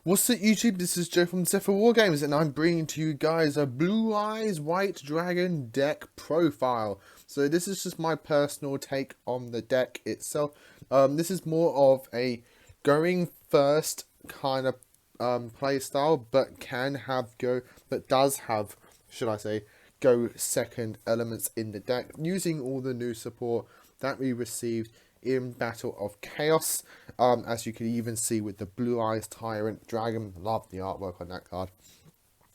What's up YouTube, this is Joe from Zephyr Wargames and I'm bringing to you guys a Blue Eyes White Dragon deck profile. So this is just my personal take on the deck itself. This is more of a going first kind of play style, but does have, should I say, go second elements in the deck, using all the new support that we received in Battle of Chaos, as you can even see with the Blue Eyes Tyrant Dragon. Love the artwork on that card.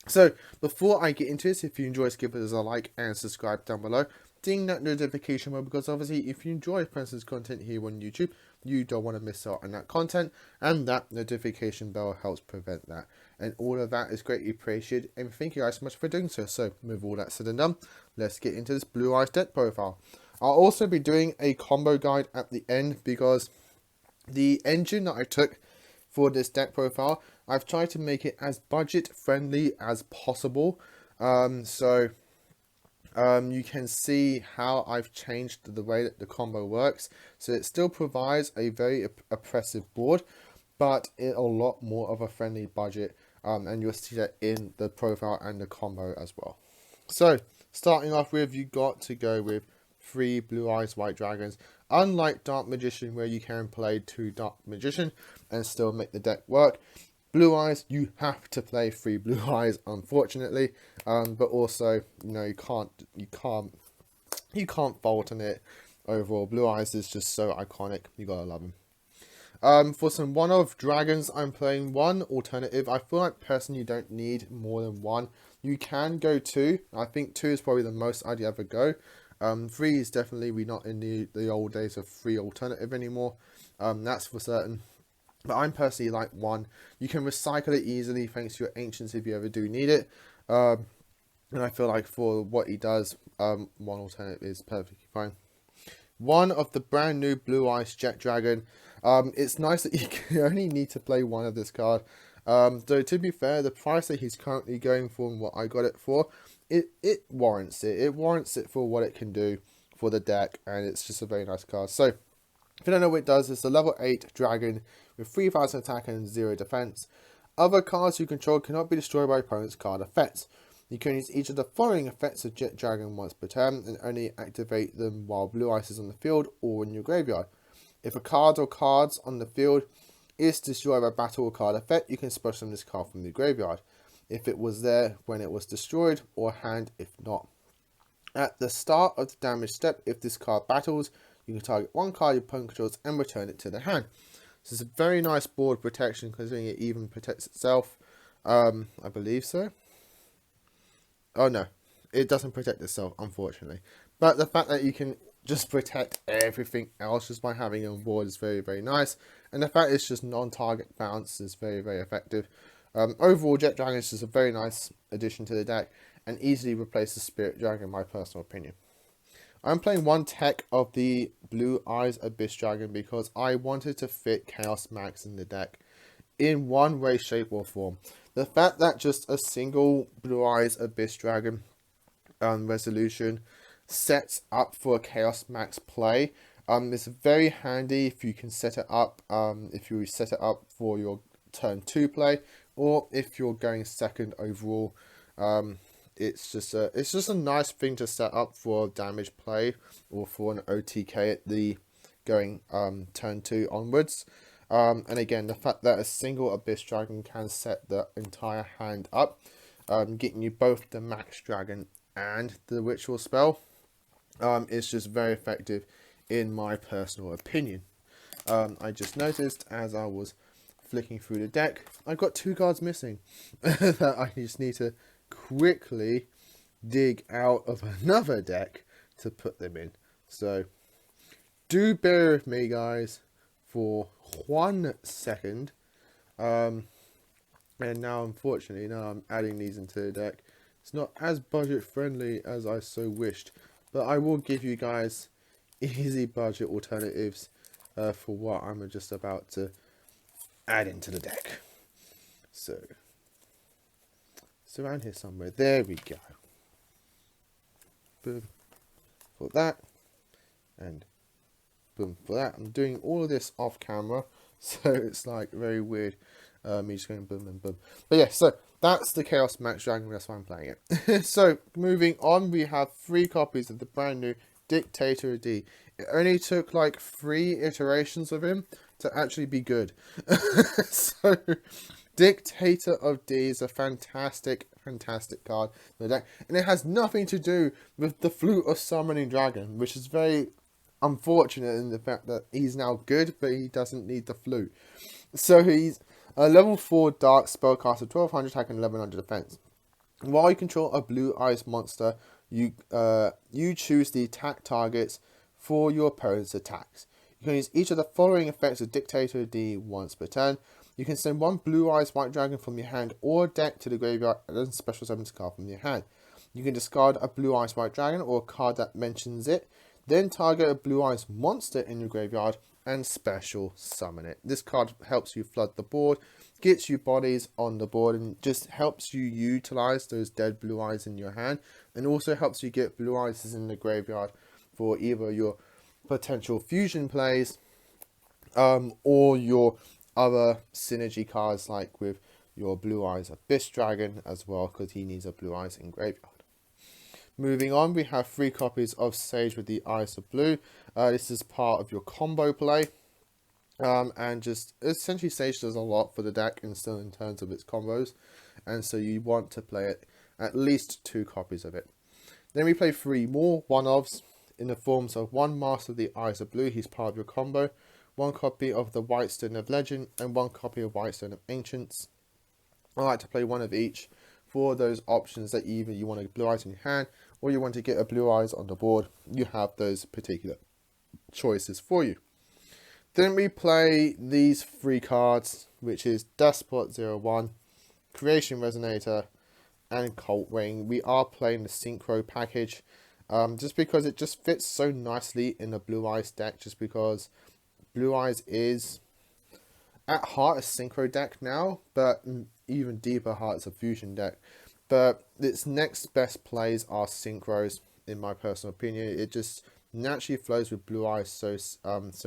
So before I get into this, if you enjoy this, give us a like and subscribe down below. Ding that notification bell, because obviously if you enjoy Prince's content here on YouTube, you don't want to miss out on that content, and that notification bell helps prevent that. And all of that is greatly appreciated, and thank you guys so much for doing so. So with all that said and done, let's get into this Blue Eyes deck profile. I'll also be doing a combo guide at the end, because the engine that I took for this deck profile, I've tried to make it as budget friendly as possible. You can see how I've changed the way that the combo works. So it still provides a very oppressive board, but a lot more of a friendly budget. And you'll see that in the profile and the combo as well. So starting off with, you got to go with 3 Blue Eyes White Dragons. Unlike Dark Magician, where you can play 2 Dark Magician and still make the deck work, Blue Eyes, you have to play 3 Blue Eyes, unfortunately. But also, you know, you can't fault on it. Overall, Blue Eyes is just so iconic. You gotta love him. For some one-off dragons, I'm playing 1 alternative. I feel like personally you don't need more than 1. You can go 2. I think 2 is probably the most I'd ever go. 3 is definitely, we're not in the old days of 3 alternative anymore. That's for certain. But I'm personally like 1. You can recycle it easily thanks to your ancients if you ever do need it. And I feel like for what he does, 1 alternative is perfectly fine. 1 of the brand new Blue Eyes Jet Dragon. It's nice that you only need to play 1 of this card. Though to be fair, the price that he's currently going for and what I got it for, it warrants it. It warrants it for what it can do for the deck, and it's just a very nice card. So if you don't know what it does, it's a level 8 dragon with 3000 attack and 0 defense. Other cards you control cannot be destroyed by opponent's card effects. You can use each of the following effects of Jet Dragon once per turn, and only activate them while Blue Eyes is on the field or in your graveyard. If a card or cards on the field is destroyed by battle or card effect, you can special summon this card from the graveyard, if it was there when it was destroyed, or hand if not. At the start of the damage step, if this card battles, you can target 1 card your opponent controls and return it to the hand. So it's a very nice board protection, considering it even protects itself. I believe so. Oh no, it doesn't protect itself, unfortunately. But the fact that you can just protect everything else just by having it on board is very, very nice. And the fact it's just non-target bounce is very, very effective. Overall, Jet Dragon is just a very nice addition to the deck, and easily replaces Spirit Dragon, in my personal opinion. I'm playing 1 tech of the Blue Eyes Abyss Dragon because I wanted to fit Chaos Max in the deck in one way, shape or form. The fact that just a single Blue Eyes Abyss Dragon resolution sets up for a Chaos Max play is very handy if you can set it up, if you set it up for your turn 2 play, or if you're going second overall. It's just a nice thing to set up for damage play or for an OTK at the going turn 2 onwards. And again, the fact that a single Abyss Dragon can set the entire hand up, getting you both the Max Dragon and the Ritual spell, is just very effective in my personal opinion. I just noticed as I was flicking through the deck, I've got 2 cards missing that I just need to quickly dig out of another deck to put them in. So do bear with me, guys, for 1 second. And now, unfortunately, now I'm adding these into the deck. It's not as budget friendly as I so wished, but I will give you guys easy budget alternatives for what I'm just about to add into the deck. So it's around here somewhere. There we go. Boom for that, and boom for that. I'm doing all of this off camera, so it's like very weird. Me just going boom and boom. But yeah, so that's the Chaos Max Dragon, that's why I'm playing it. So, moving on, we have 3 copies of the brand new Dictator D. It only took like 3 iterations of him to actually be good. So, Dictator of D is a fantastic card in the deck. And it has nothing to do with the Flute of Summoning Dragon, which is very unfortunate in the fact that he's now good, but he doesn't need the flute. So he's a level 4 dark spellcaster, 1200 attack and 1100 defense. While you control a blue ice monster, you choose the attack targets for your opponent's attacks. You can use each of the following effects of Dictator D once per turn. You can send 1 blue ice white dragon from your hand or deck to the graveyard and then special summon this card from your hand. You can discard a blue ice white dragon or a card that mentions it, then target a blue ice monster in your graveyard and special summon it. This card helps you flood the board, gets you bodies on the board, and just helps you utilize those dead blue eyes in your hand, and also helps you get blue eyes in the graveyard for either your potential fusion plays or your other synergy cards, like with your blue eyes Abyss Dragon as well, because he needs a blue eyes in graveyard. Moving on, we have 3 copies of Sage with the Eyes of Blue. This is part of your combo play. And just essentially Sage does a lot for the deck and still in terms of its combos. And so you want to play it, at least 2 copies of it. Then we play 3 more one-ofs in the forms of 1 Master of the Eyes of Blue, he's part of your combo, 1 copy of the White Stone of Legend, and 1 copy of White Stone of Ancients. I like to play 1 of each for those options that either you want a blue eyes in your hand or you want to get a blue eyes on the board. You have those particular choices for you. Then we play these 3 cards, which is Despot 01, Creation Resonator, and Cult Ring. We are playing the Synchro package, just because it just fits so nicely in the Blue Eyes deck, just because Blue Eyes is at heart a Synchro deck now, but even deeper heart is a Fusion deck. But its next best plays are Synchros, in my personal opinion. It just naturally flows with Blue Eyes so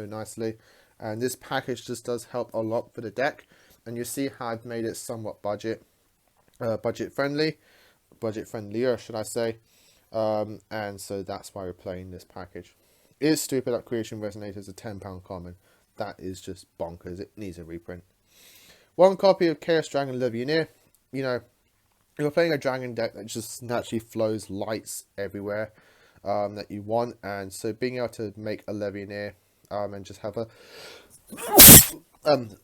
nicely, and this package just does help a lot for the deck. And you see how I've made it somewhat budget friendlier, should I say. And so that's why we're playing this package. It is stupid that Creation Resonator is a £10 common. That is just bonkers. It needs a reprint. 1 copy of Chaos Dragon Legionnaire. You know, if you're playing a dragon deck that just naturally flows lights everywhere that you want, and so being able to make a Legionnaire and just have a let's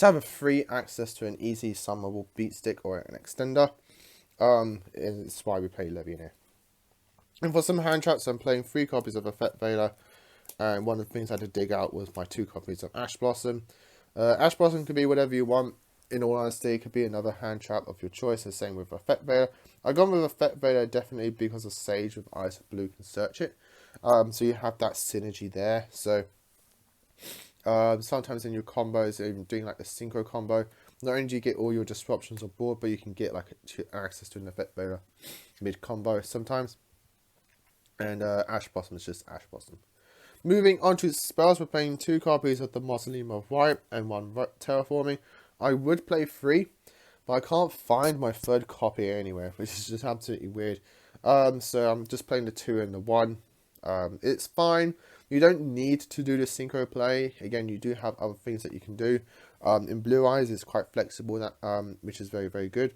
have a free access to an easy summonable beat stick or an extender. It's why we play Legionnaire. And for some hand traps, I'm playing 3 copies of Effect Veiler, and one of the things I had to dig out was my 2 copies of Ash Blossom. Ash Blossom can be whatever you want. In all honesty, it could be another hand trap of your choice. The same with Effect Veiler. I've gone with Effect Veiler definitely because of Sage with Eyes of Blue can search it. So you have that synergy there. So sometimes in your combos, even doing like the Synchro combo, not only do you get all your disruptions on board, but you can get like access to an Effect Veiler mid combo sometimes. And Ash Blossom is just Ash Blossom. Moving on to spells, we're playing 2 copies of the Mausoleum of Wipe and 1 Terraforming. I would play 3, but I can't find my 3rd copy anywhere, which is just absolutely weird. So I'm just playing the 2 and the 1. It's fine. You don't need to do the Synchro play. Again, you do have other things that you can do. In Blue Eyes, it's quite flexible, which is very, very good.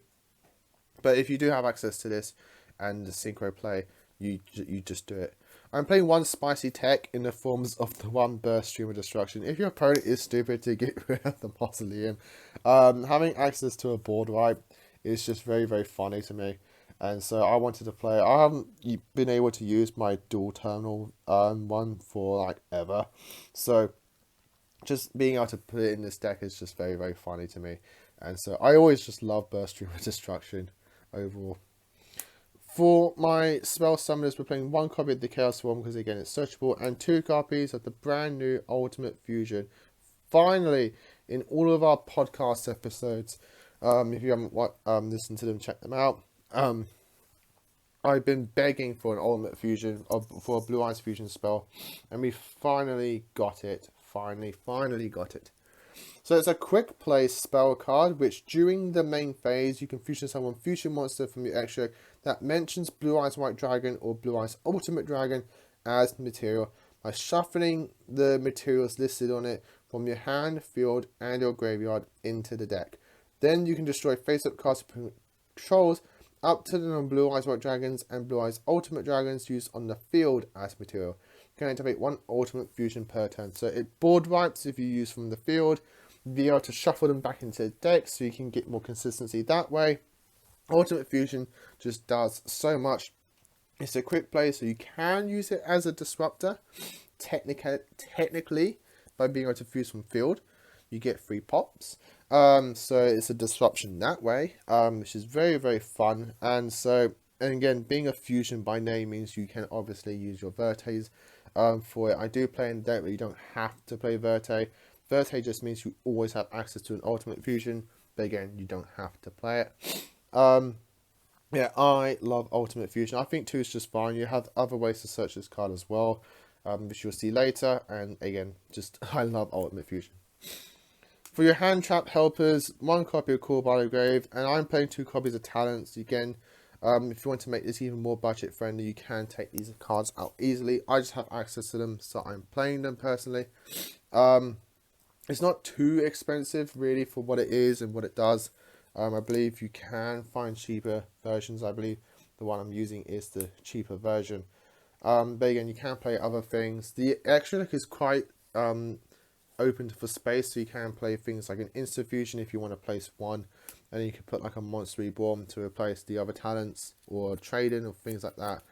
But if you do have access to this and the Synchro play, you just do it. I'm playing 1 Spicy Tech in the forms of the 1 Burst Stream of Destruction. If your opponent is stupid to get rid of the Mausoleum, having access to a board wipe is just very, very funny to me. And so I wanted to play. I haven't been able to use my dual terminal one for like ever. So just being able to put it in this deck is just very, very funny to me. And so I always just love Burst Stream of Destruction overall. For my spell summoners, we're playing 1 copy of the Chaos Swarm because again it's searchable, and 2 copies of the brand new Ultimate Fusion. Finally, in all of our podcast episodes, if you haven't listened to them, check them out. I've been begging for an Ultimate Fusion, for a Blue Eyes Fusion spell, and we finally got it. Finally got it. So it's a quick play spell card, which during the main phase, you can fusion summon fusion monster from your extra that mentions Blue Eyes White Dragon or Blue Eyes Ultimate Dragon as material by shuffling the materials listed on it from your hand, field, and your graveyard into the deck. Then you can destroy face-up cards controls up to the non-Blue Eyes White Dragons and Blue Eyes Ultimate Dragons used on the field as material. You can activate one Ultimate Fusion per turn. So it board wipes if you use from the field. You'll be able to shuffle them back into the deck so you can get more consistency that way. Ultimate Fusion just does so much. It's a quick play, so you can use it as a disruptor. Technically, by being able to fuse from field, you get 3 pops. So it's a disruption that way, which is very, very fun. And again, being a fusion by name means you can obviously use your Vertes for it. I do play in a deck where you don't have to play Verte. Verte just means you always have access to an ultimate fusion, but again, you don't have to play it. Yeah, I love Ultimate Fusion. I think 2 is just fine. You have other ways to search this card as well, which you'll see later. And again, I love Ultimate Fusion. For your hand trap helpers, 1 copy of Call by the Grave, and I'm playing 2 copies of Talents. Again, if you want to make this even more budget friendly, you can take these cards out easily. I just have access to them, so I'm playing them personally. It's not too expensive really for what it is and what it does. I believe you can find cheaper versions. I believe the one I'm using is the cheaper version. But again, you can play other things. The extra deck is quite open for space, so you can play things like an Instant Fusion if you want to place 1. And then you can put like a Monster Reborn to replace the other talents, or trade-in or things like that.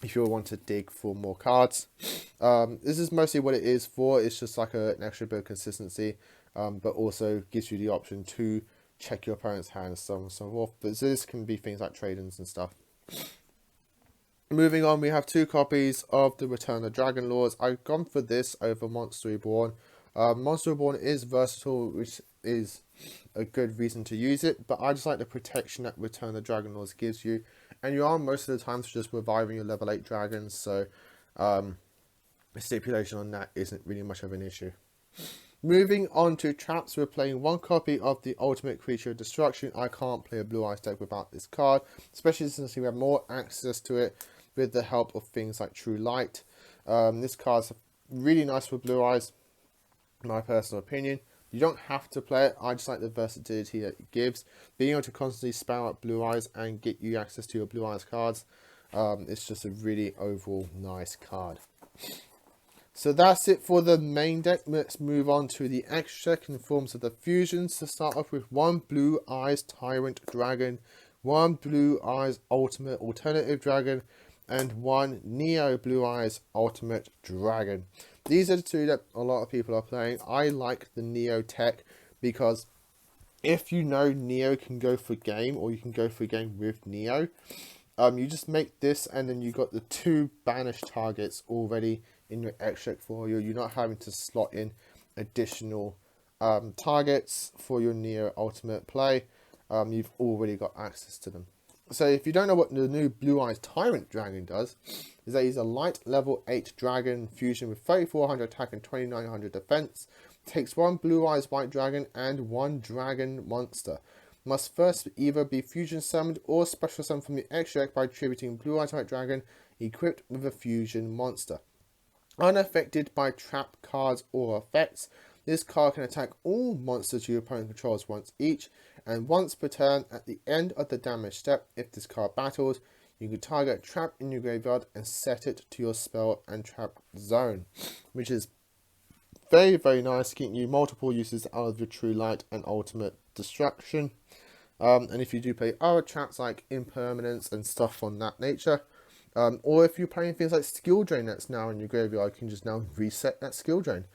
If you want to dig for more cards. This is mostly what it is for. It's just like an extra bit of consistency. But also gives you the option to check your opponent's hand and so on and so forth. But this can be things like trade-ins and stuff. Moving on, we have 2 copies of the Return of Dragon Lords. I've gone for this over Monster Reborn. Monster Reborn is versatile, which is a good reason to use it, but I just like the protection that Return of Dragon Lords gives you. And you are most of the times just reviving your level 8 dragons, so the stipulation on that isn't really much of an issue. Moving on to traps, we're playing 1 copy of the Ultimate Creature of Destruction. I can't play a Blue Eyes deck without this card, especially since we have more access to it with the help of things like True Light. This card's really nice for Blue Eyes, in my personal opinion. You don't have to play it, I just like the versatility that it gives. Being able to constantly spam up Blue Eyes and get you access to your Blue Eyes cards, it's just a really overall nice card. So that's it for the main deck. Let's move on to the extra deck in forms of the fusions. To start off with 1 Blue Eyes Tyrant Dragon, 1 Blue Eyes Ultimate Alternative Dragon, and 1 Neo Blue Eyes Ultimate Dragon. These are the 2 that a lot of people are playing. I like the Neo tech because if you know Neo can go for game, or you can go for game with Neo, you just make this and then you got the 2 banished targets already in your extra for you. You're not having to slot in additional targets for your Neo Ultimate play. You've already got access to them. So if you don't know what the new Blue Eyes Tyrant Dragon does, is that he's a light level 8 dragon fusion with 3400 attack and 2900 defense. Takes 1 Blue Eyes White Dragon and 1 Dragon Monster. Must first either be fusion summoned or special summoned from the extra deck by attributing Blue Eyes White Dragon equipped with a fusion monster. Unaffected by trap cards or effects, this card can attack all monsters your opponent controls once each, and once per turn. At the end of the damage step, if this card battles, you can target a trap in your graveyard and set it to your spell and trap zone, which is very, very nice, getting you multiple uses out of your True Light and Ultimate Destruction. And if you do play other traps like Impermanence and stuff on that nature, or if you're playing things like Skill Drain that's now in your graveyard, you can just now reset that Skill Drain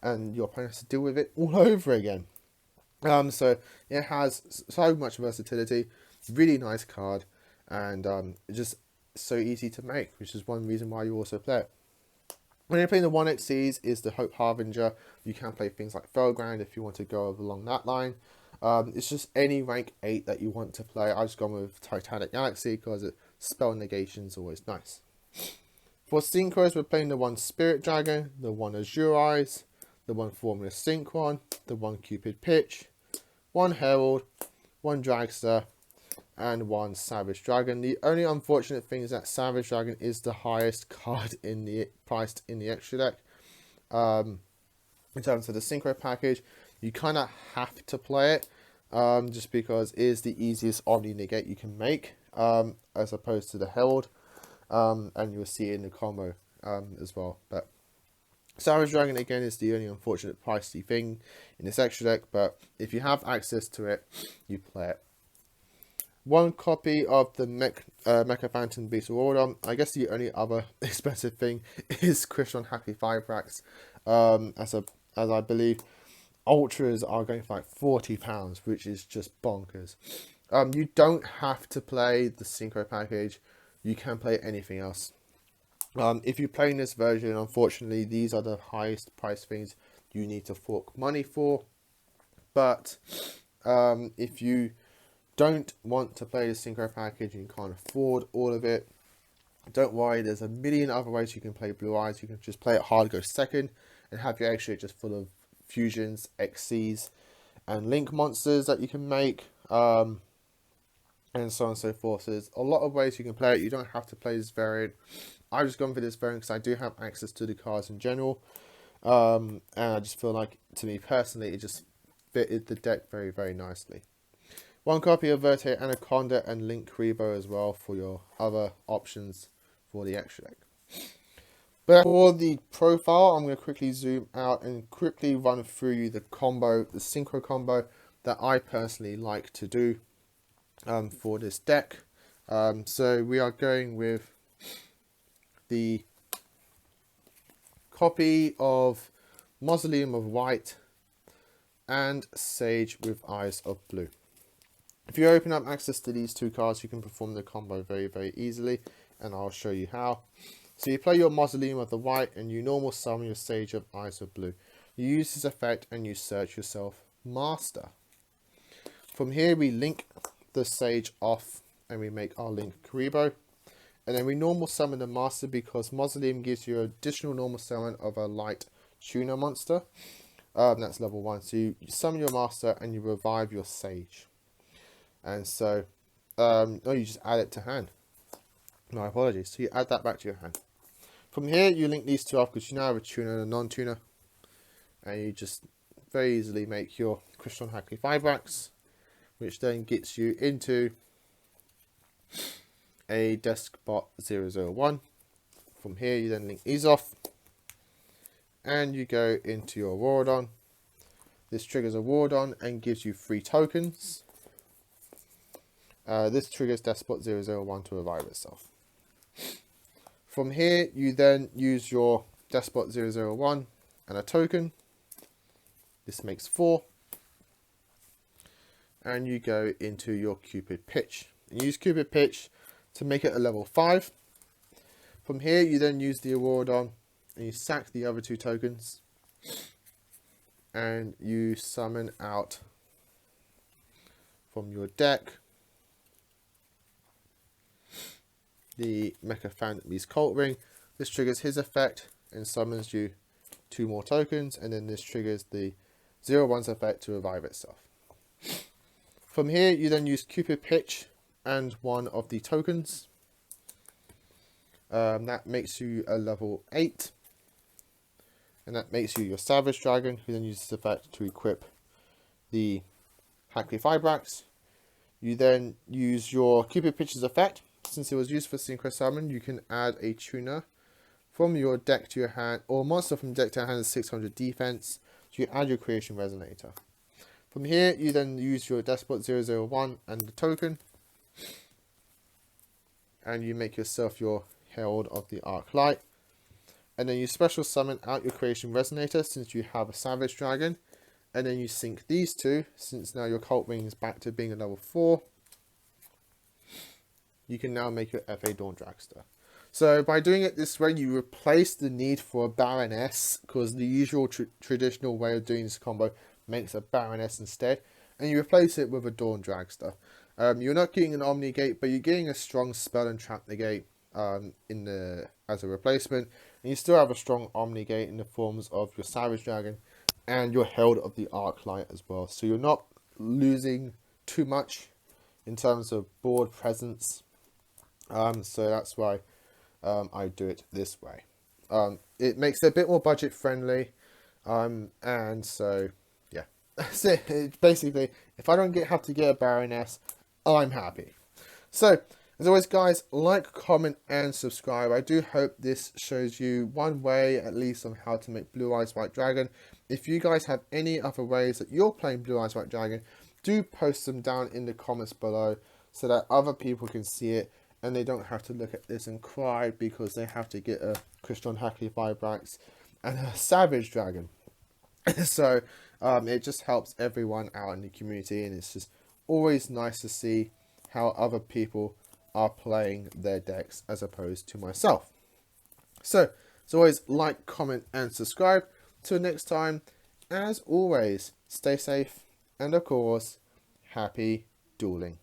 and your opponent has to deal with it all over again. So it has so much versatility, really nice card, and just so easy to make, which is one reason why you also play it. When you're playing the 1XCs is the Hope Harbinger. You can play things like Fellground if you want to go along that line. It's just any rank 8 that you want to play. I've just gone with Titanic Galaxy because spell negation is always nice. For synchros, we're playing the 1 Spirit Dragon, the 1 Azure Eyes, the 1 Formula Sync one, the 1 Cupid Pitch, 1 Herald, 1 Dragster, and 1 Savage Dragon. The only unfortunate thing is that Savage Dragon is the highest card in the priced in the extra deck. In terms of the synchro package, you kind of have to play it, just because it is the easiest Omni negate you can make, as opposed to the Herald, and you'll see it in the combo as well. But Savage Dragon again is the only unfortunate pricey thing in this extra deck, but if you have access to it, you play it. 1 copy of the Mecha Phantom Beast Aurora. I guess the only other expensive thing is Crystal Happy Fibrax, as I believe Ultras are going for like £40, which is just bonkers. You don't have to play the Synchro package. You can play anything else. If you're playing this version, unfortunately, these are the highest price things you need to fork money for. But if you don't want to play the Synchro package and you can't afford all of it, don't worry, there's a million other ways you can play Blue Eyes. You can just play it hard, go second, and have your extra just full of fusions, XCs, and link monsters that you can make, and so on and so forth. So there's a lot of ways you can play it. You don't have to play this variant. I've just gone for this variant because I do have access to the cards in general, and I just feel like, to me personally, it just fitted the deck very, very nicely. 1 copy of Verte Anaconda and Link Rebo as well for your other options for the extra deck. But for the profile, I'm going to quickly zoom out and quickly run through you the combo, the synchro combo that I personally like to do for this deck. So we are going with the copy of Mausoleum of White and Sage with Eyes of Blue. If you open up access to these 2 cards, you can perform the combo very, very easily, and I'll show you how. So you play your Mausoleum of the White and you normal summon your Sage of Eyes of Blue. You use this effect and you search yourself Master. From here we link the Sage off and we make our Link Karibo. And then we normal summon the Master because Mausoleum gives you additional normal summon of a light tuner monster. That's level 1. So you summon your Master and you revive your Sage. And so, you just add it to hand. My apologies. So you add that back to your hand. From here, you link these 2 off because you now have a tuner and a non-tuner. And you just very easily make your Crystal Hackney Fibrax, which then gets you into a Deskbot 001. From here, you then link these off. And you go into your Wardon. This triggers a Wardon and gives you 3 tokens. This triggers Despot 001 to revive itself. From here, you then use your Despot 001 and a token. This makes 4. And you go into your Cupid Pitch. And use Cupid Pitch to make it a level 5. From here, you then use the Awardon and you sack the other 2 tokens. And you summon out from your deck the Mecha Phantom Beast Cult Ring. This triggers his effect and summons you 2 more tokens, and then this triggers the 0-1's effect to revive itself. From here, you then use Cupid Pitch and 1 of the tokens. That makes you a level 8, and that makes you your Savage Dragon, who then uses the effect to equip the Hackney Fibrax. You then use your Cupid Pitch's effect. Since it was used for Synchro Summon, you can add a tuner from your deck to your hand, or monster from deck to your hand is 600 defense. So you add your Creation Resonator. From here, you then use your Despot 001 and the token, and you make yourself your Herald of the Arc Light. And then you special summon out your Creation Resonator since you have a Savage Dragon, and then you sync these 2 since now your Cult Ring is back to being a level 4. You can now make your FA Dawn Dragster. So by doing it this way, you replace the need for a Baroness, because the usual traditional way of doing this combo makes a Baroness instead, and you replace it with a Dawn Dragster. You're not getting an Omni Negate, but you're getting a strong Spell and Trap Negate as a replacement, and you still have a strong Omni Negate in the forms of your Savage Dragon and your Herald of the Arclight as well. So you're not losing too much in terms of board presence. So that's why I do it this way. It makes it a bit more budget friendly. And so, yeah. That's it. Basically, if I don't have to get a Baroness, I'm happy. So, as always, guys, like, comment, and subscribe. I do hope this shows you one way, at least, on how to make Blue Eyes White Dragon. If you guys have any other ways that you're playing Blue Eyes White Dragon, do post them down in the comments below so that other people can see it and they don't have to look at this and cry because they have to get a Christian Hackley Vibrax and a Savage Dragon. So, it just helps everyone out in the community, and it's just always nice to see how other people are playing their decks as opposed to myself. So, as always, like, comment, and subscribe. Till next time, as always, stay safe, and of course, happy dueling.